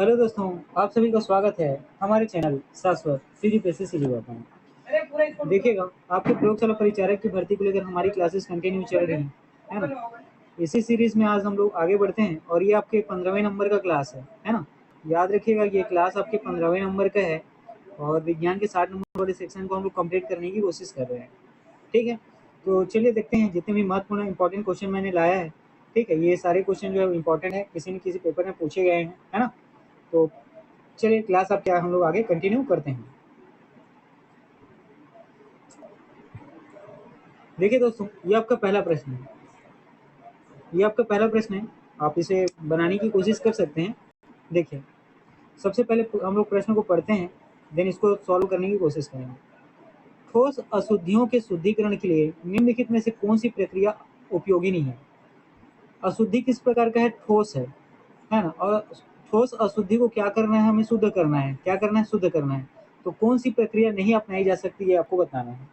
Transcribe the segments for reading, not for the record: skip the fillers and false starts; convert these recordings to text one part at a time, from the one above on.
Hello दोस्तों, आप सभी का स्वागत है हमारे चैनल शाश्वत सीजीपीएससी सीजीवापा में। देखिएगा, आपके प्रयोगशाला परिचारक की भर्ती को लेकर हमारी क्लासेस कंटिन्यू चल रही हैं, है ना। इसी सीरीज में आज हम लोग आगे बढ़ते हैं और ये आपके 15वें नंबर का क्लास है ना। याद रखिएगा, ये क्लास आपके 15वें नंबर का है और विज्ञान के 60 नंबर वाले सेक्शन को हम लोग कंप्लीट करने की कोशिश कर रहे हैं। ठीक है, तो चलिए देखते हैं जितने भी महत्वपूर्ण इंपॉर्टेंट क्वेश्चन मैंने लाया है। ठीक है, ये सारे क्वेश्चन जो है इंपॉर्टेंट है, किसी न किसी पेपर में पूछे गए हैं, है ना। तो चलिए क्लास अब क्या हम लोग आगे कंटिन्यू करते हैं। देखिए दोस्तों, ये आपका पहला प्रश्न है। ये आपका पहला प्रश्न है, आप इसे बनाने की कोशिश कर सकते हैं। देखिए, सबसे पहले हम लोग प्रश्न को पढ़ते हैं, देन इसको सॉल्व करने की कोशिश करेंगे। ठोस अशुद्धियों के शुद्धिकरण के लिए निम्नलिखित में से कौन सी प्रक्रिया उपयोगी नहीं है। अशुद्धि किस प्रकार का है? ठोस है ना। और ठोस अशुद्धि को क्या करना है? हमें शुद्ध करना है। क्या करना है? शुद्ध करना है। तो कौन सी प्रक्रिया नहीं अपनाई जा सकती है आपको बताना है।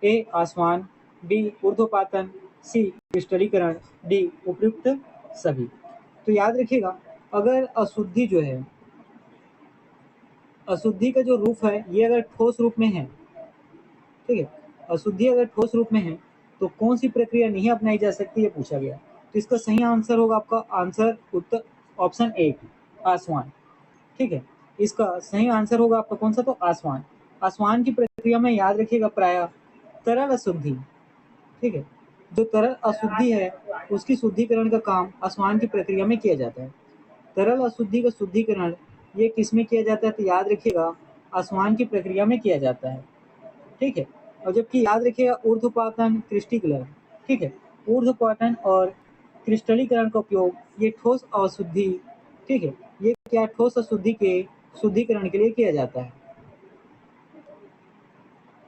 ए आसमान, बी ऊर्ध्वपातन, सी क्रिस्टलीकरण, डी उपयुक्त सभी। तो याद रखिएगा, अगर अशुद्धि जो है, अशुद्धि का जो रूप है ये अगर ठोस रूप में है, ठीक है, अशुद्धि अगर ठोस रूप में है तो कौन सी प्रक्रिया नहीं अपनाई जा सकती है पूछा गया। तो इसका सही आंसर होगा आपका आंसर उत्तर ऑप्शन ए, आसमान। ठीक है, इसका सही आंसर होगा आपका कौन सा? तो आसमान। आसमान की प्रक्रिया में याद रखिएगा प्रायः तरल अशुद्धि, ठीक है, जो तरल अशुद्धि है उसकी शुद्धिकरण का काम आसमान की प्रक्रिया में किया जाता है। तरल अशुद्धि का शुद्धिकरण ये किस में किया जाता है? तो याद रखिएगा आसमान की प्रक्रिया में किया जाता है। ठीक है, और जबकि याद रखिएगा ऊर्ध्वपातन क्रिस्टलीकरण, ठीक है, ऊर्ध्वपातन और क्रिस्टलीकरण का उपयोग ये ठोस अशुद्धि, ठीक है, ये क्या ठोस अशुद्धि के शुद्धिकरण के लिए किया जाता है।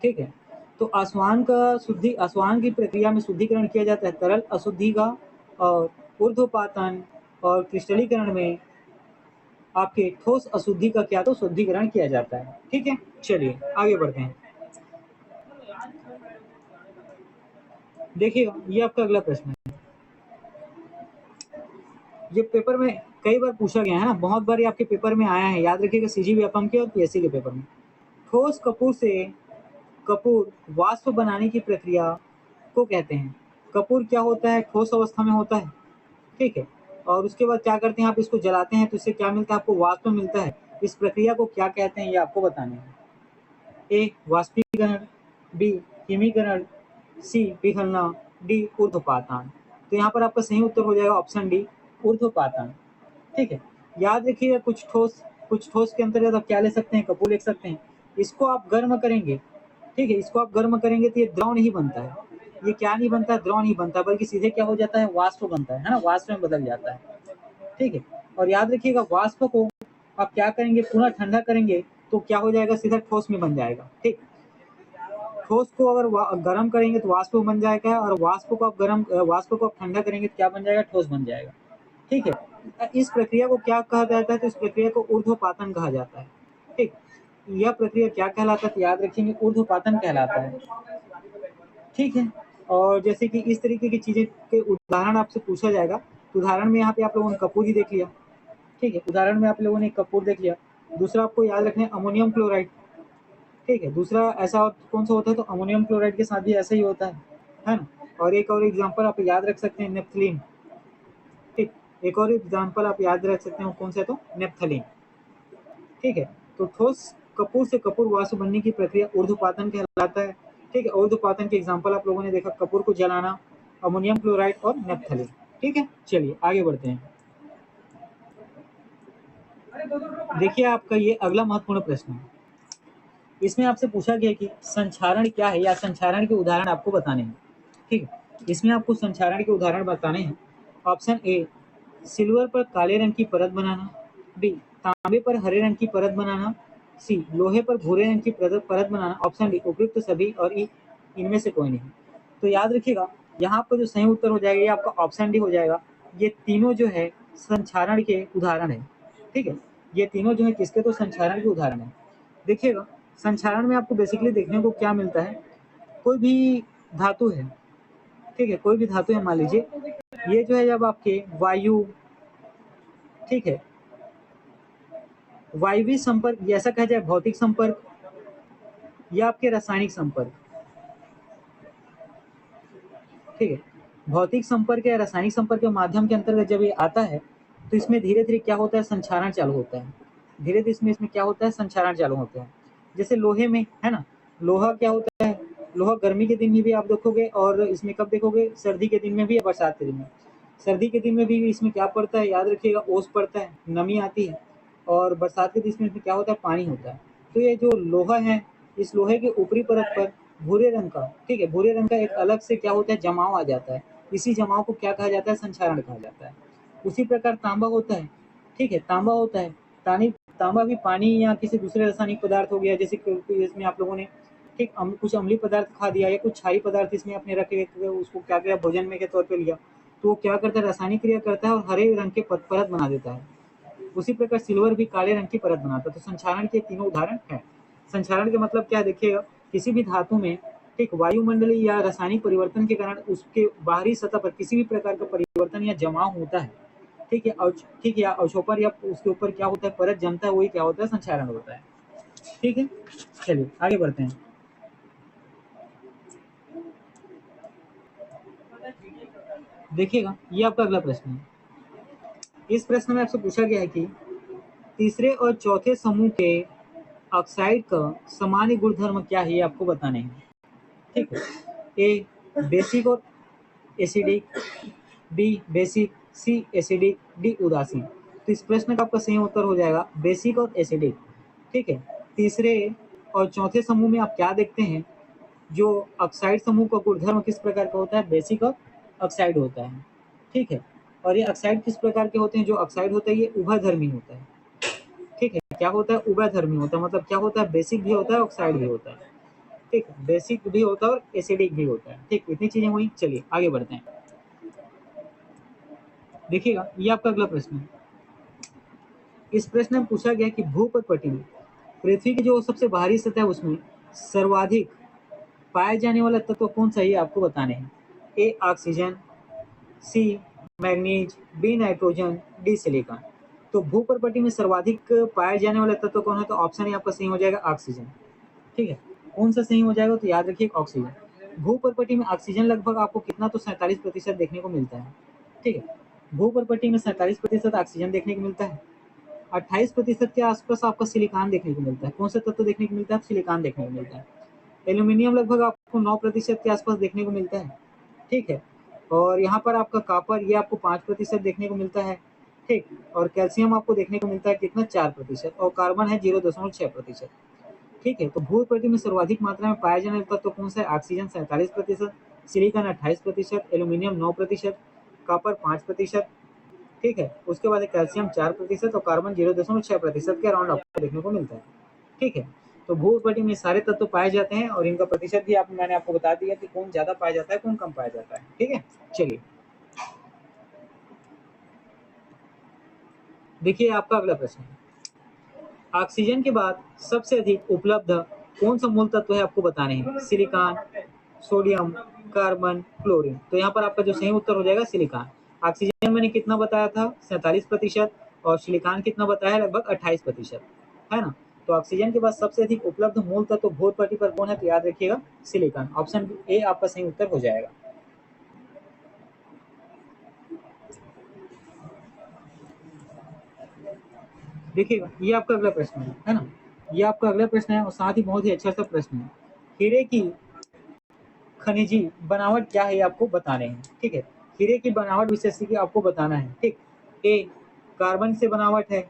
ठीक है, तो आसमान की प्रक्रिया में शुद्धिकरण किया जाता है तरल अशुद्धि का, और ऊर्ध्वपातन और क्रिस्टलीकरण में आपके ठोस अशुद्धि का क्या तो शुद्धिकरण किया जाता है। ठीक है, चलिए आगे बढ़ते हैं। देखिएगा, ये आपका अगला प्रश्न है। ये पेपर में कई बार पूछा गया है ना, बहुत बार ये आपके पेपर में आया है। याद रखिएगा, सीजीबीएफएम के और पीएससी के पेपर में। ठोस कपूर से कपूर वाष्प बनाने की प्रक्रिया को कहते हैं। कपूर क्या होता है? ठोस अवस्था में होता है, ठीक है, और उसके बाद क्या करते हैं, आप इसको जलाते हैं तो इससे क्या मिलता है? आपको वाष्प मिलता है। इस प्रक्रिया को क्या कहते हैं ये आपको बताना है। ए वाष्पीकरण, बी हिमीकरण, सी पिघलना, डी ऊर्ध्वपातन। तो यहाँ पर आपका सही उत्तर हो जाएगा ऑप्शन डी, ऊर्ध्वपातन। ठीक है, याद रखिएगा कुछ ठोस के अंतर्गत आप क्या ले सकते हैं? कपूर ले सकते हैं। इसको आप गर्म करेंगे, ठीक है, इसको आप गर्म करेंगे तो ये द्रव नहीं बनता है। ये क्या नहीं बनता? द्रव नहीं बनता, बल्कि सीधे क्या हो जाता है? वाष्प बनता है ना, वाष्प में बदल जाता है। ठीक है, और याद रखिएगा वाष्प को आप क्या करेंगे? पूरा ठंडा करेंगे तो क्या हो जाएगा? सीधा ठोस में बन जाएगा। ठीक, ठोस को अगर गर्म करेंगे तो वाष्प बन जाएगा, और वाष्प को आप ठंडा करेंगे तो क्या बन जाएगा? ठोस बन जाएगा। ठीक है, इस प्रक्रिया को क्या कहा जाता है? तो इस प्रक्रिया को ऊर्ध्वपातन कहा जाता है। ठीक, यह प्रक्रिया क्या कहलाता है? तो याद रखेंगे ऊर्ध्वपातन कहलाता है। ठीक है, और जैसे कि इस तरीके की चीजें के उदाहरण आपसे पूछा जाएगा, तो उदाहरण में यहाँ पे आप लोगों ने कपूर ही देख लिया। ठीक है, उदाहरण में आप लोगों ने कपूर देख लिया। दूसरा आपको याद रखना है अमोनियम क्लोराइड। ठीक है, दूसरा ऐसा और कौन सा होता है? तो अमोनियम क्लोराइड के साथ भी ऐसा ही होता है ना। और एक और एग्जाम्पल आप याद रख सकते हैं, नेप्थलीन। ठीक, एक और एग्जाम्पल आप याद रख सकते हैं, कौन सा है? तो नेप्थलीन। ठीक है, तो ठोस कपूर से कपूर वाष्प बनने की प्रक्रिया ऊर्ध्वपातन कहलाता है। ठीक है, ऊर्ध्वपातन के एग्जाम्पल आप लोगों ने देखा, कपूर को जलाना, अमोनियम क्लोराइड और नेप्थलीन। ठीक है, चलिए आगे बढ़ते हैं। देखिए, आपका ये अगला महत्वपूर्ण प्रश्न है। इसमें आपसे पूछा गया कि संक्षारण क्या है, या संक्षारण के उदाहरण आपको बताने हैं। ठीक है, इसमें आपको संक्षारण के उदाहरण बताने हैं। ऑप्शन ए, सिल्वर पर काले रंग की परत बनाना, बी तांबे पर हरे रंग की परत बनाना, सी लोहे पर भूरे रंग की परत बनाना, ऑप्शन डी उपयुक्त सभी, और ई इनमें से कोई नहीं। तो याद रखिएगा, यहाँ पर जो सही उत्तर हो जाएगा ये आपका ऑप्शन डी हो जाएगा। ये तीनों जो है संक्षारण के उदाहरण है। ठीक है, ये तीनों जो है किसके? तो संक्षारण के उदाहरण है। देखिएगा, संक्षारण में आपको बेसिकली देखने को क्या मिलता है? कोई भी धातु है, ठीक है, कोई भी धातु है, मान लीजिए ये जो है जब आपके वायु, ठीक है, वायवीय संपर्क, ऐसा कहा जाए भौतिक संपर्क या आपके रासायनिक संपर्क। ठीक है, भौतिक संपर्क या रासायनिक संपर्क के माध्यम के अंतर्गत जब ये आता है तो इसमें धीरे धीरे क्या होता है, संक्षारण चालू होता है। धीरे धीरे इसमें क्या होता है, संक्षारण चालू होता है। जैसे लोहे में है ना, लोहा क्या होता है, लोहा गर्मी के दिन में भी आप देखोगे और इसमें कब देखोगे, सर्दी के दिन में भी या बरसात के दिन में। सर्दी के दिन में भी इसमें क्या पड़ता है, याद रखिएगा, ओस पड़ता है, नमी आती है। और बरसात के दिन में क्या होता है, पानी होता है। तो ये जो लोहा है, इस लोहे के ऊपरी परत पर भूरे रंग का, ठीक है, भूरे रंग का एक अलग से क्या होता है, जमाव आ जाता है। इसी जमाव को क्या कहा जाता है, संक्षारण कहा जाता है। उसी प्रकार तांबा होता है। ठीक है, तांबा होता है, तांबा भी पानी या किसी दूसरे रासायनिक पदार्थ हो गया, जैसे इसमें आप लोगों ने ठीक कुछ अम्लीय पदार्थ खा दिया या कुछ क्षारीय पदार्थ इसमें अपने रखे, उसको क्या किया, भोजन में के तौर पे लिया, तो वो क्या करता है, रासायनिक क्रिया करता है और हरे रंग के परत बना देता है। उसी प्रकार सिल्वर भी काले रंग की परत बनाता है। तो संक्षारण के तीनों उदाहरण हैं। संक्षारण के मतलब क्या देखिएगा, किसी भी धातु में ठीक वायुमंडलीय या रासायनिक परिवर्तन के कारण उसके बाहरी सतह पर किसी भी प्रकार का परिवर्तन या जमाव होता है, ठीक है, ठीक है, अवशोषण या उसके ऊपर क्या होता है, परत जमता है, वही क्या होता है, संक्षारण होता है। ठीक है, चलिए आगे बढ़ते हैं। देखिएगा, ये आपका अगला प्रश्न है। इस प्रश्न में आपसे पूछा गया है कि तीसरे और चौथे समूह के ऑक्साइड का सामान्य गुणधर्म क्या है, ये आपको बताने हैं। ठीक है, ए बेसिक और एसिडिक, बी बेसिक, सी एसिडिक, डी उदासीन। तो इस प्रश्न का आपका सही उत्तर हो जाएगा बेसिक और एसिडिक। ठीक है, तीसरे और चौथे समूह में आप क्या देखते हैं, जो ऑक्साइड समूह का गुणधर्म किस प्रकार का होता है, बेसिक और ऑक्साइड होता है। ठीक है, और ये ऑक्साइड किस प्रकार के होते हैं, जो ऑक्साइड होता है ये उभयधर्मी होता है। ठीक है, क्या होता है, उभयधर्मी होता है, मतलब क्या होता है, बेसिक भी होता है, ऑक्साइड भी होता है। ठीक, बेसिक भी होता है और एसिडिक भी होता है। ठीक, इतनी चीजें हुई। चलिए आगे बढ़ते हैं। देखिएगा, ये आपका अगला प्रश्न है। इस प्रश्न में पूछा गया कि भूपटपटी में पृथ्वी की जो सबसे बाहरी सतह है उसमें सर्वाधिक पाए जाने वाला तत्व कौन सा है, ये आपको बताने हैं। A oxygen, C manganese, B nitrogen, D silicon. तो भूपटपटी में सर्वाधिक पाए जाने वाला तत्व कौन है, तो ऑप्शन आपका सही हो जाएगा ऑक्सीजन। ठीक है, कौन सा सही हो जाएगा, तो याद रखिए ऑक्सीजन। भूपटपटी में ऑक्सीजन लगभग आपको कितना, तो 47% देखने को मिलता है। ठीक है, भूपटपटी में 47% ऑक्सीजन देखने को मिलता है। 28% के आसपास आपका सिलिकॉन देखने को मिलता है। कौन सा तत्व देखने को मिलता है, सिलिकॉन देखने को मिलता है। एल्यूमिनियम लगभग आपको 9% के आसपास देखने को मिलता है। ठीक है, और यहाँ पर आपका कॉपर ये आपको 5% देखने को मिलता है। ठीक, और कैल्शियम आपको देखने को मिलता है कितना, 4%, और कार्बन है 0.6%। ठीक है, तो भूपटपटी में सर्वाधिक मात्रा में पाया जाने वाला तत्व कौन सा है, ऑक्सीजन 47%, सिलिकॉन 28%, एल्यूमिनियम 9%, कॉपर 5%। ठीक है, उसके बाद कैल्शियम 4% और कार्बन 0.6% के अराउंड आपको देखने को मिलता है। ठीक है, तो भूपटपटी में सारे तत्व पाए जाते हैं और इनका प्रतिशत भी मैंने आपको बता दिया कि कौन ज्यादा पाया जाता है, कौन कम पाया जाता है। ठीक है, चलिए देखिए आपका अगला प्रश्न है। ऑक्सीजन के बाद सबसे अधिक उपलब्ध कौन सा मूल तत्व है, आपको बताने हैं। Silicon, sodium, carbon, chlorine. तो यहाँ पर आपका जो सही उत्तर हो जाएगा सिलिकॉन। ऑक्सीजन मैंने कितना बताया था, 47%, और सिलिकॉन कितना बताया, लगभग 28%, है ना। तो ऑक्सीजन के बाद सबसे अधिक उपलब्ध मूल तत्व भूपटपटी पर कौन है, तो याद रखिएगा सिलिकॉन। ऑप्शन ए आपका सही उत्तर हो जाएगा। देखिएगा, ये आपका अगला प्रश्न है ना। ये आपका अगला प्रश्न है और साथ ही बहुत ही अच्छा सा प्रश्न है। हीरे की खनिजी बनावट क्या है, ये आपको बताने हैं। ठीक है, हीरे की बनावट विशेषता आपको बताना है। ठीक, ए कार्बन से बनावट है,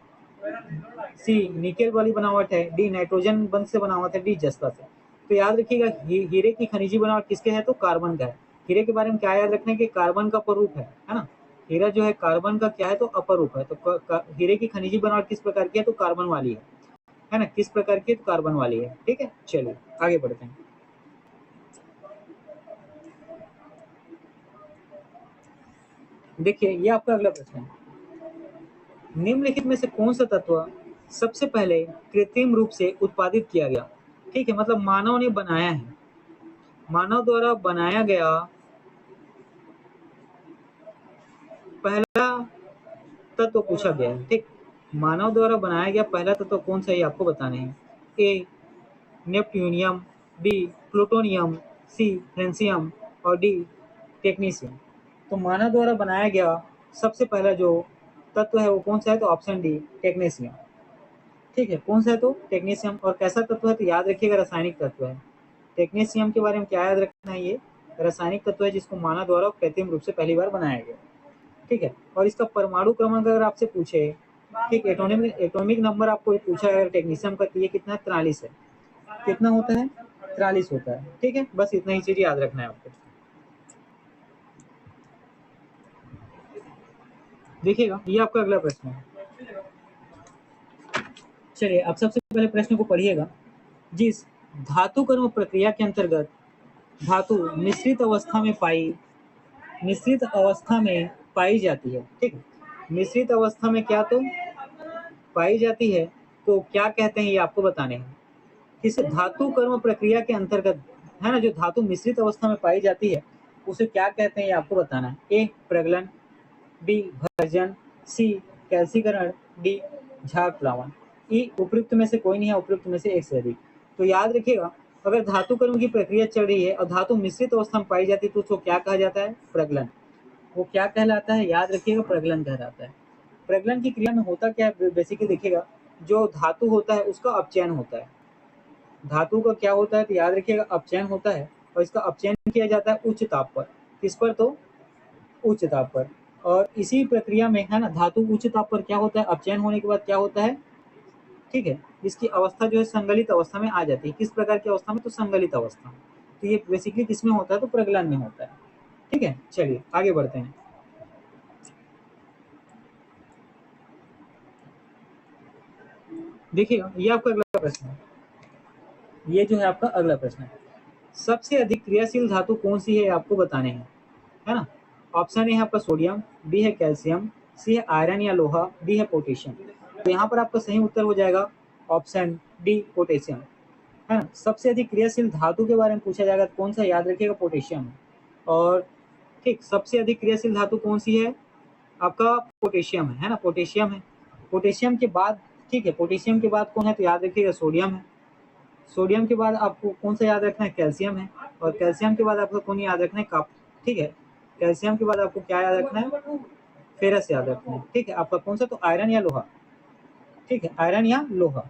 सी निकेल वाली बनावट है, डी नाइट्रोजन बंध से बनावट है, डी जस्ता से। तो याद रखिएगा हीरे की खनिजी बनावट किसके है, तो कार्बन का है। हीरे के बारे में क्या याद रखना है कि कार्बन का अपरूप है ना। हीरा जो है कार्बन का क्या है, तो अपरूप है। तो हीरे की खनिजी बनावट किस प्रकार की है, तो कार्बन वाली है ना। किस प्रकार की, तो कार्बन वाली है। ठीक है, चलिए आगे बढ़ते हैं। देखिए, ये आपका अगला प्रश्न है। निम्नलिखित में से कौन सा तत्व सबसे पहले कृत्रिम रूप से उत्पादित किया गया। ठीक है, मतलब मानव ने बनाया है, मानव द्वारा बनाया गया पहला तत्व पूछा गया है। ठीक, मानव द्वारा बनाया गया पहला तत्व कौन सा है आपको बताने हैं। ए नेपट्यूनियम, बी प्लूटोनियम, सी फ्रेंसियम और डी टेक्नीशियम। तो मानव द्वारा बनाया गया सबसे पहला जो तत्व है वो कौन सा है, तो ऑप्शन डी टेक्नीशियम। ठीक है, कौन सा है तो टेक्नीशियम। और कैसा तत्व है तो याद रखिएगा रासायनिक तत्व है। टेक्नीशियम के बारे में क्या याद रखना है, ये रासायनिक तत्व है जिसको मानव द्वारा कृत्रिम रूप से पहली बार बनाया गया। ठीक है, और इसका परमाणु क्रमांक अगर आपसे पूछे, ठीक, एटॉमिक नंबर आपको पूछा है टेक्नीशियम का, तो ये कितना 43 है। कितना होता है, 43 होता है। ठीक है, बस इतना ही चीज याद रखना है आपको। देखिएगा, ये आपका अगला प्रश्न है। चलिए, अब सबसे पहले प्रश्न को पढ़िएगा। जिस धातु कर्म प्रक्रिया के अंतर्गत धातु मिश्रित अवस्था में पाई जाती है। ठीक है, मिश्रित अवस्था में क्या तो पाई जाती है, तो क्या कहते हैं ये आपको बताने हैं। किस धातु कर्म प्रक्रिया के अंतर्गत है ना, जो धातु मिश्रित अवस्था में पाई जाती है उसे क्या कहते हैं ये आपको बताना है। ए प्रगलन, बी भर्जन, सी कैल्सीकरण, डी झाग प्लावन। ई उपयुक्त में से कोई नहीं है, उपयुक्त में से एक से अधिक। तो याद रखिएगा, अगर धातु कर्म की प्रक्रिया चल रही है और धातु मिश्रित अवस्था में पाई जाती है तो उसको क्या कहा जाता है, प्रगलन। वो क्या कहलाता है, याद रखिएगा, प्रगलन कहलाता है। प्रगलन की क्रिया में होता क्या है, बेसिकली देखिएगा, जो धातु होता है उसका अपचयन होता है। धातु का क्या होता है तो याद रखिएगा, अपचयन होता है। और इसका अपचयन किया जाता है उच्च ताप पर। किस पर, तो उच्च ताप पर। और इसी प्रक्रिया में है ना, धातु उच्च ताप पर क्या होता है, अपचयन होने के बाद क्या होता है, ठीक है, इसकी अवस्था जो है संगलित अवस्था में आ जाती है। किस प्रकार की अवस्था में, तो संगलित अवस्था में। तो ये बेसिकली किसमें होता है, तो प्रगलन में होता है। ठीक है, चलिए आगे बढ़ते हैं। देखिएगा, ये आपका अगला प्रश्न है। ये जो है आपका अगला प्रश्न है, सबसे अधिक क्रियाशील धातु कौन सी है आपको बताने हैं, है ना। ऑप्शन ए है आपका सोडियम, बी है कैल्शियम, सी है आयरन या लोहा, डी है पोटेशियम। तो यहाँ पर आपका सही उत्तर हो जाएगा ऑप्शन डी पोटेशियम, है ना। सबसे अधिक क्रियाशील धातु के बारे में पूछा जाएगा तो कौन सा, याद रखिएगा, पोटेशियम। और ठीक, सबसे अधिक क्रियाशील धातु कौन सी है, आपका पोटेशियम है ना, पोटेशियम है। पोटेशियम के बाद, ठीक है, पोटेशियम के बाद कौन है तो याद रखिएगा सोडियम है। सोडियम के बाद आपको कौन सा याद रखना है, कैल्शियम है। और कैल्शियम के बाद आपको कौन याद रखना है, कप। ठीक है, कैल्शियम के बाद आपको क्या याद रखना है, फेरस याद रखना है। ठीक है, आपका कौन सा, तो आयरन या लोहा। ठीक है, आयरन या लोहा।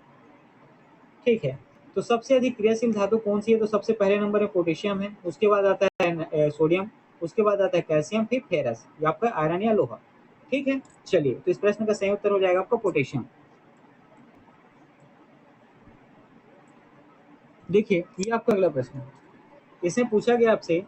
ठीक है, तो सबसे अधिक क्रियाशील धातु कौन सी है, तो सबसे पहले नंबर में पोटेशियम है, उसके बाद आता है सोडियम, उसके बाद आता है कैल्शियम, फिर फेरस, ये आपका आयरन या लोहा। ठीक है, चलिए, तो इस प्रश्न का सही उत्तर हो जाएगा आपका पोटेशियम। देखिए, ये आपका अगला प्रश्न है। इसमें पूछा गया आपसे,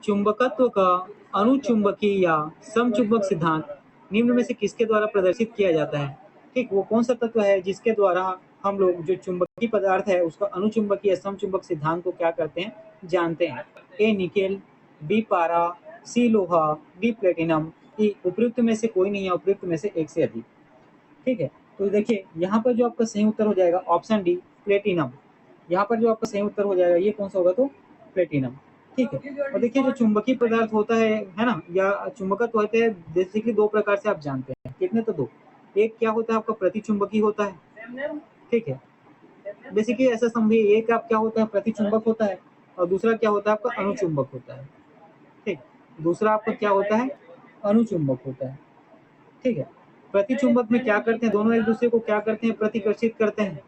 चुंबकत्व का अनुचुंबकीय या समचुंबक सिद्धांत निम्न में से किसके द्वारा प्रदर्शित किया जाता है। ठीक, वो कौन सा तत्व है जिसके द्वारा हम लोग जो चुंबकीय पदार्थ है उसका अनुचुंबकीय या समचुंबक सिद्धांत को क्या करते हैं, जानते हैं। ए निकेल, बी पारा, सी लोहा, डी प्लेटिनम। ई उपयुक्त में से कोई नहीं है, उपयुक्त में से एक से अधिक। ठीक है, तो देखिए यहाँ पर जो आपका सही उत्तर हो जाएगा ऑप्शन डी प्लेटिनम। यहाँ पर जो आपका सही उत्तर हो जाएगा ये कौन सा होगा, तो प्लेटिनम। ठीक है, और देखिए जो चुंबकीय पदार्थ होता है ना, या चुंबकत्व होते हैं बेसिकली दो प्रकार से आप जानते हैं, कितने तो दो। एक क्या होता है आपका प्रतिचुंबकीय होता है। ठीक है, बेसिकली ऐसा समझिए, एक आप क्या होता है, प्रतिचुंबक होता है, और दूसरा क्या होता है आपका अनुचुंबक होता है। ठीक, दूसरा आपका क्या होता है, अनुचुंबक होता है। ठीक है, प्रतिचुंबक में क्या करते हैं, दोनों एक दूसरे को क्या करते हैं, प्रतिकर्षित करते हैं।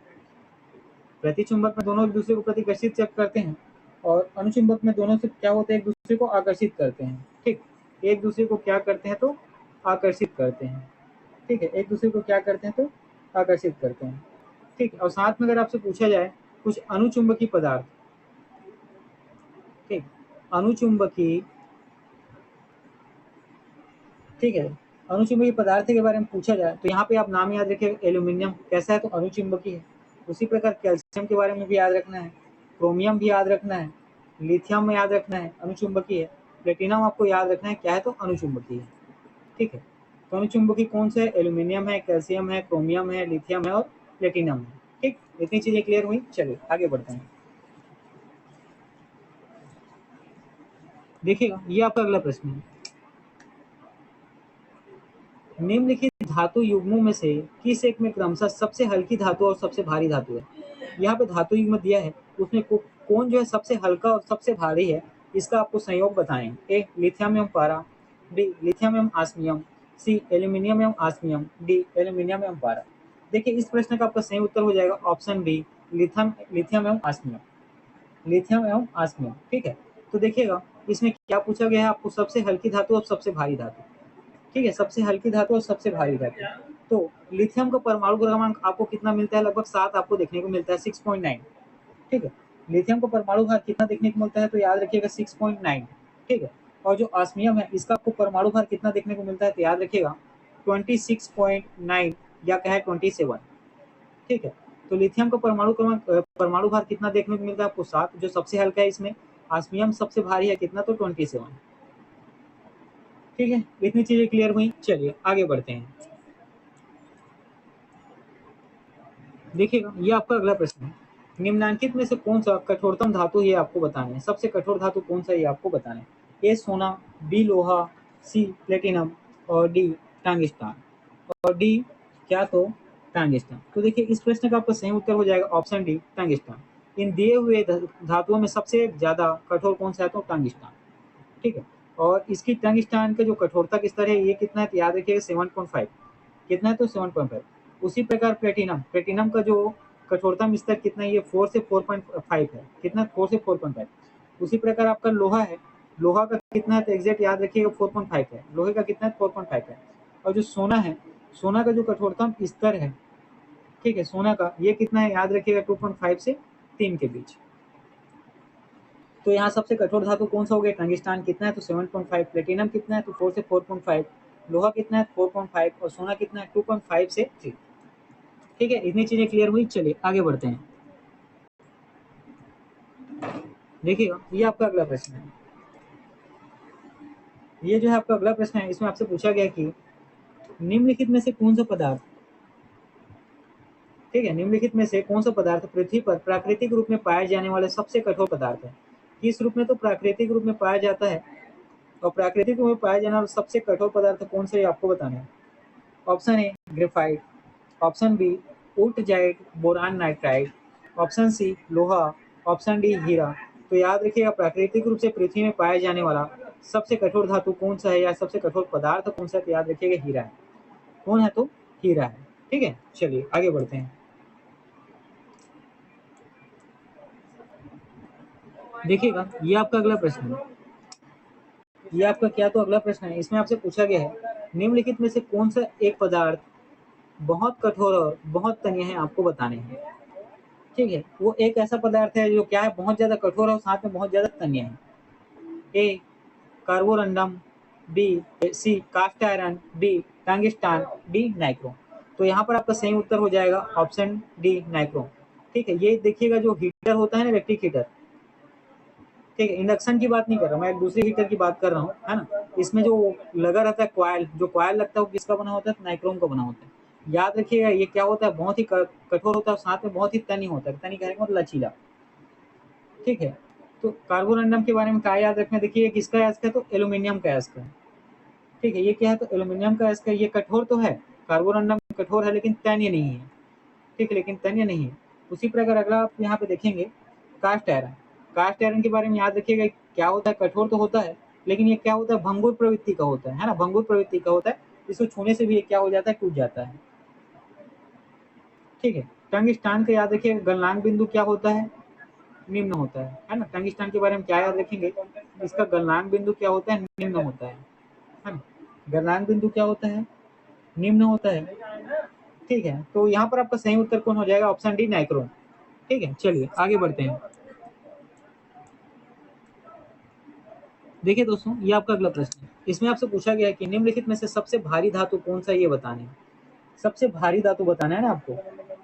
प्रतिचुंबक में दोनों एक दूसरे को प्रतिकर्षित करते हैं, और अनुचुंबक में दोनों से क्या होते हैं, एक दूसरे को आकर्षित करते हैं। ठीक, एक दूसरे को क्या करते हैं, तो आकर्षित करते हैं। ठीक है, एक दूसरे को क्या करते हैं, तो आकर्षित करते हैं। ठीक, और साथ में अगर आपसे पूछा जाए कुछ अनुचुंबकीय पदार्थ, ठीक, अनुचुंबकीय, ठीक है, अनुचुंबकीय पदार्थ के बारे में पूछा जाए तो यहाँ पे आप नाम याद रखिए, एल्यूमिनियम कैसा है, तो अनुचुंबकीय है। उसी प्रकार कैल्शियम के बारे में भी याद रखना है, क्रोमियम भी याद रखना है, लिथियम में याद रखना है, अनुचुंबकीय है। प्लेटिनम आपको याद रखना है क्या है, तो अनुचुंबकीय है। ठीक है, तो अनुचुंबकीय कौन सा है, एल्यूमिनियम है, कैल्शियम है, क्रोमियम है, लिथियम है और प्लेटिनम है। ठीक, इतनी चीजें क्लियर हुई। चलिए आगे बढ़ते हैं। देखिएगा, ये आपका अगला प्रश्न है। निम्नलिखित धातु युग्मों में से किस एक में क्रमशः सबसे हल्की धातु और सबसे भारी धातु है? यहाँ पे धातु युग्म दिया है, उसमें कौन जो है सबसे हल्का और सबसे भारी है, इसका आपको संयोग बताएं। ए लिथियम एवं पारा, बी लिथियम एवं ऑस्मियम, सी एल्यूमिनियम एवं ऑस्मियम, डी एल्यूमिनियम एवं पारा। देखिए इस प्रश्न का आपका सही उत्तर हो जाएगा ऑप्शन बी लिथियम एवं ऑस्मियम, लिथियम एवं ऑस्मियम। ठीक है, तो देखिएगा इसमें क्या पूछा गया है आपको, सबसे हल्की धातु और सबसे भारी धातु। ठीक है, सबसे हल्की धातु और सबसे भारी धातु। तो लिथियम का परमाणु क्रमांक आपको कितना मिलता है, लगभग 7 आपको देखने को मिलता है, 6.9। ठीक है, लिथियम का परमाणु भार कितना देखने को मिलता है, तो याद रखिएगा 6.9। ठीक है, और जो ऑस्मियम है इसका आपको परमाणु भार कितना देखने को मिलता है, तो याद रखिएगा 26.9 या कहे 27। ठीक है, तो लिथियम का परमाणु भार कितना देखने को मिलता है आपको 7, जो सबसे हल्का है इसमें। ऑस्मियम सबसे भारी है कितना, तो 27। ठीक है, इतनी चीजें क्लियर हुई। चलिए आगे बढ़ते हैं। देखिएगा ये आपका अगला प्रश्न है, निम्नांकित में से कौन सा कठोरतम धातु ये आपको बताना है, सबसे कठोर धातु कौन सा ये आपको बताना है। ए सोना, बी लोहा, सी प्लेटिनम और डी टंगस्टन, और डी क्या, तो टंगस्टन। तो देखिए इस प्रश्न का आपका सही उत्तर हो जाएगा ऑप्शन डी टंगस्टन। इन दिए हुए धातुओं में सबसे ज्यादा कठोर कौन सा है, तो टंगस्टन। ठीक है, और इसकी टंगस्टन का जो कठोरता का स्तर है ये कितना है, तो याद रखिएगा 7.5। कितना है, तो 7.5। उसी प्रकार प्लेटिनम, प्लेटिनम का जो कठोरतम स्तर कितना है, ये 4 से 4.5 है। कितना, 4 से 4.5। उसी प्रकार आपका लोहा है, लोहा का कितना है, तो एग्जैक्ट याद रखिएगा 4.5 है। लोहे का कितना है, 4.5 है। और जो सोना है, सोना का जो कठोरतम स्तर है, ठीक है, सोना का ये कितना है, याद रखिएगा 2.5 से 3 के बीच। तो यहाँ सबसे कठोर धातु कौन सा हो गया, टंगस्टन। कितना है, तो 7.5। प्लेटिनम कितना है, तो 4 से 4.5। लोहा कितना है, 4.5। और सोना कितना है, 2.5 से 3। ठीक है, इतनी चीजें क्लियर हुई। चलिए आगे बढ़ते हैं। देखिएगा ये आपका अगला प्रश्न है, ये जो है आपका अगला प्रश्न है, इसमें आपसे पूछा गया कि निम्नलिखित में से कौन सा पदार्थ, ठीक है, निम्नलिखित में से कौन सा पदार्थ पृथ्वी पर प्राकृतिक रूप में पाए जाने वाले सबसे कठोर पदार्थ है। किस रूप में, तो प्राकृतिक रूप में पाया जाता है, और प्राकृतिक रूप में पाया जाने वाला सबसे कठोर पदार्थ कौन सा, ये आपको बताना है। Option A graphite, option B wurtzite boron nitride, option C लोहा, ऑप्शन डी हीरा। तो याद रखिएगा प्राकृतिक रूप से पृथ्वी में पाया जाने वाला सबसे कठोर धातु कौन सा है, या सबसे कठोर पदार्थ कौन सा है, तो याद रखिएगा हीरा है। कौन है, तो हीरा है। ठीक है, चलिए आगे बढ़ते हैं। देखिएगा ये आपका अगला प्रश्न है, ये आपका क्या, तो अगला प्रश्न है, इसमें आपसे पूछा गया है निम्नलिखित में से कौन सा एक पदार्थ बहुत कठोर और बहुत तन्य है, आपको बताने हैं। ठीक है, वो एक ऐसा पदार्थ है जो क्या है, बहुत ज्यादा कठोर है और साथ में बहुत ज्यादा तन्य है। A carborundum, B C cast iron, D tungsten, D nichrome. तो यहाँ पर आपका सही उत्तर हो जाएगा ऑप्शन डी नाइक्रोम। ठीक है, ये देखिएगा जो हीटर होता है ना, इलेक्ट्रिक हीटर, ठीक है, इंडक्शन की बात नहीं कर रहा मैं, एक दूसरे हीटर की बात कर रहा हूँ, है ना। इसमें जो लगा रहता है कॉइल, जो कॉइल लगता है वो किसका बना होता है, नाइक्रोम का बना होता है। याद रखिएगा ये क्या होता है, बहुत ही कठोर होता है और साथ में बहुत ही तनी होता है। तनी कहने का मतलब लचीला। ठीक है, तो कार्बोरंडम के बारे में क्या याद रखना, देखिए किसका याद है, तो एल्यूमिनियम का याद है। ठीक है, ये क्या है, तो एल्यूमिनियम का याद है। ये कठोर तो है, कार्बोरंडम कठोर है लेकिन तन्य नहीं है। ठीक है, लेकिन तन्य नहीं है। उसी प्रकार अगला आप यहाँ पे देखेंगे कास्ट आयरन। कास्ट आयरन के बारे में याद रखिएगा, क्या होता है, कठोर तो होता है लेकिन ये क्या होता है, भंगुर प्रवृत्ति का होता है ना, भंगुर प्रवृत्ति का होता है। इसको छूने से भी ये क्या हो जाता है, टूट जाता है। ठीक है, टंगस्टन का याद रखिएगा, गलनांक बिंदु क्या होता है, निम्न होता है ना। टंगस्टन के बारे में क्या याद रखेंगे, इसका गलनांक बिंदु क्या होता है, निम्न होता है ना। गलनांक बिंदु क्या होता है, निम्न होता है। ठीक है, तो यहाँ पर आपका सही उत्तर कौन हो जाएगा, ऑप्शन डी नाइक्रोम। ठीक है, चलिए आगे बढ़ते हैं। देखिए दोस्तों ये आपका अगला प्रश्न है, इसमें आपसे पूछा गया है कि निम्नलिखित में से सबसे भारी धातु कौन सा, ये बताने हैं। सबसे भारी धातु बताना है ना आपको।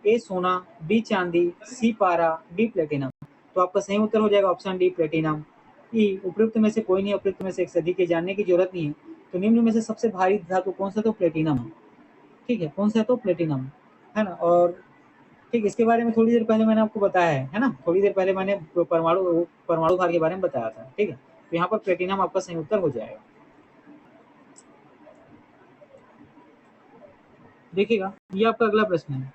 ए सोना, बी चांदी, सी पारा, डी प्लेटिनम। तो आपका सही उत्तर हो जाएगा ऑप्शन डी प्लेटिनम। ई उपयुक्त में से कोई नहीं, उपयुक्त में से एक सदी के जानने की जरूरत नहीं है। तो निम्न में से सबसे भारी धातु कौन सा, तो प्लेटिनम है। ठीक है, कौन सा है, तो प्लेटिनम है ना। और ठीक, इसके बारे में थोड़ी देर पहले मैंने आपको बताया है ना, थोड़ी देर पहले मैंने परमाणु परमाणु भार के बारे में बताया था। ठीक है, तो यहाँ पर प्लेटिनम आपका सही उत्तर हो जाएगा। देखिएगा ये आपका अगला प्रश्न है,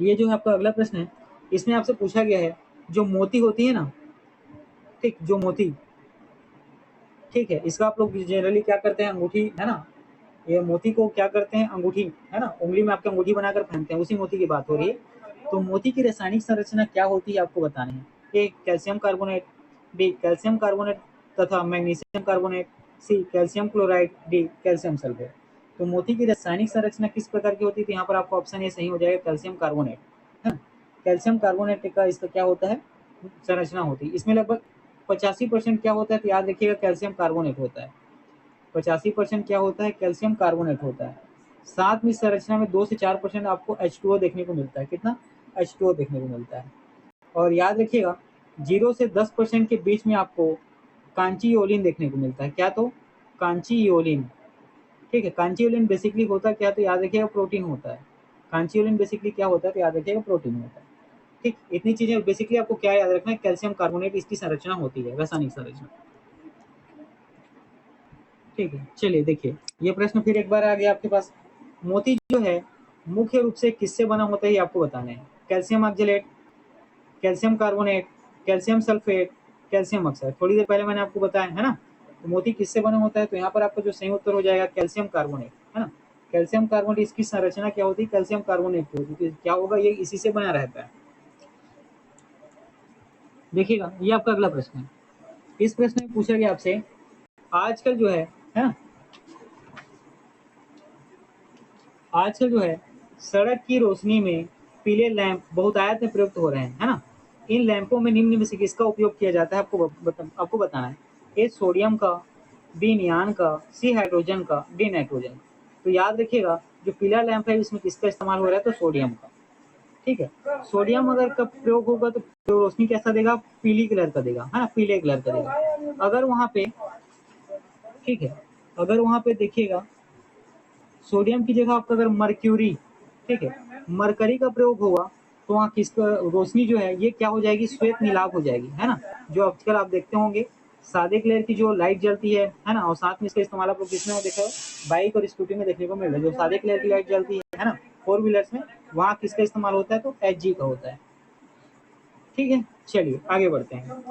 ये जो है आपका अगला प्रश्न है, इसमें आपसे पूछा गया है जो मोती होती है ना, ठीक, जो मोती, ठीक है, इसका आप लोग जनरली क्या करते हैं, अंगूठी है ना, ये मोती को क्या करते हैं, अंगूठी है ना, उंगली में आपके अंगूठी बनाकर पहनते हैं, उसी मोती की बात हो रही है। तो मोती की रासायनिक संरचना क्या होती है आपको बतानी है। A calcium carbonate, B calcium carbonate तथा magnesium carbonate, C calcium chloride, D calcium sulphate. तो मोती की रासायनिक संरचना किस प्रकार की होती है, तो यहाँ पर आपका ऑप्शन ये सही हो जाएगा, कैल्शियम कार्बोनेट है ना। कैल्शियम कार्बोनेट का इसका क्या होता है, संरचना होती है। इसमें लगभग 85% क्या होता है, तो याद रखिएगा कैल्शियम कार्बोनेट होता है। 85% क्या होता है, कैल्शियम कार्बोनेट होता है। साथ में संरचना में 2 से 4% आपको H2O देखने को मिलता है। कितना, H2O देखने को मिलता है। और याद रखिएगा 0 से 10% के बीच में आपको कांचीओलिन देखने को मिलता है। क्या, तो कांचीओलिन, ठीक है। कांचीओलिन बेसिकली होता क्या, तो याद रखिएगा प्रोटीन होता है। कांचीओलिन बेसिकली क्या होता है, तो याद रखिएगा प्रोटीन होता है। ठीक, इतनी चीजें बेसिकली आपको क्या याद रखना है, कैल्शियम कार्बोनेट इसकी संरचना होती है, रासायनिक संरचना। ठीक है, चलिए देखिए ये प्रश्न फिर एक बार आ गया आपके पास। मोती जो है मुख्य रूप से किससे बना होता है, ये आपको बताना है। Calcium oxalate, calcium carbonate, calcium sulphate, calcium oxide. थोड़ी देर पहले मैंने आपको बताया है ना। तो मोती किससे बना होता है, तो यहाँ पर आपका जो सही उत्तर हो जाएगा कैल्शियम कार्बोनेट, है ना। कैल्शियम कार्बोनेट इसकी संरचना क्या होती है, कैल्शियम कार्बोनेट की होती है। क्या होगा, ये इसी से बना रहता है। देखिएगा ये आपका अगला प्रश्न है। इस प्रश्न में पूछा गया आपसे, आजकल जो है ना, आजकल जो है सड़क की रोशनी में पीले लैंप बहुतायत में प्रयुक्त हो रहे हैं, है ना। इन लैंपों में निम्न में से किसका उपयोग किया जाता है, आपको बताना है। ए सोडियम का, बी नियान का, सी हाइड्रोजन का, डी नाइट्रोजन। तो याद रखिएगा जो पीला लैंप है इसमें किसका इस्तेमाल हो रहा है, तो सोडियम का। ठीक है, सोडियम अगर का प्रयोग होगा तो रोशनी कैसा देगा, पीली कलर का देगा, है ना, पीले कलर का देगा। अगर वहां पे, ठीक है, अगर वहां पे देखिएगा सोडियम की जगह आपका अगर मर्क्यूरी, ठीक है, मरकरी का प्रयोग होगा तो वहाँ किसका रोशनी जो है ये क्या हो जाएगी, श्वेत नीलाभ हो जाएगी, है ना। जो आजकल आप देखते होंगे सादे कलर की जो लाइट जलती है ना, और साथ में इसका इस्तेमाल आप लोग किसमें देखा, बाइक और स्कूटी में देखने को मिल रहा है। जो सादे कलर की लाइट जलती है ना, 4 व्हीलर्स में, वहाँ किसका इस्तेमाल होता है, तो Hg का होता है। ठीक है, चलिए आगे बढ़ते हैं।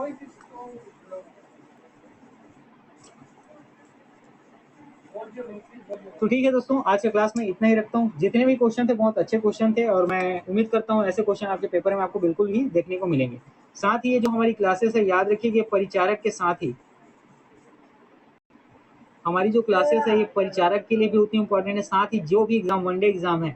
तो ठीक है दोस्तों, आज के क्लास में इतना ही रखता हूँ। जितने भी क्वेश्चन थे बहुत अच्छे क्वेश्चन थे, और मैं उम्मीद करता हूँ ऐसे क्वेश्चन आपके पेपर में आपको बिल्कुल ही देखने को मिलेंगे। साथ ही ये जो हमारी क्लासेस है, याद रखिए कि परिचारक के साथ ही हमारी जो क्लासेस है ये परिचारक के लिए भी उतनी इंपॉर्टेंट है। साथ ही जो भी एग्जाम, वनडे एग्जाम है,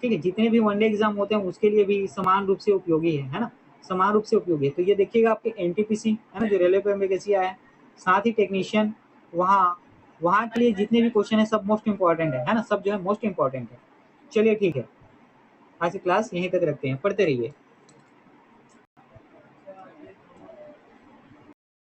ठीक है, जितने भी वनडे एग्जाम होते हैं उसके लिए भी समान रूप से उपयोगी है ना, समान रूप से उपयोगी है। तो ये देखिएगा आपके एनटीपीसी है ना, जो रेलवे पे वैकेंसी आया है, साथ ही टेक्नीशियन, वहाँ वहाँ के लिए जितने भी क्वेश्चन है सब मोस्ट इंपॉर्टेंट है ना, सब जो है मोस्ट इंपॉर्टेंट है। चलिए ठीक है, आज की क्लास यहीं तक रखते हैं, पढ़ते रहिए।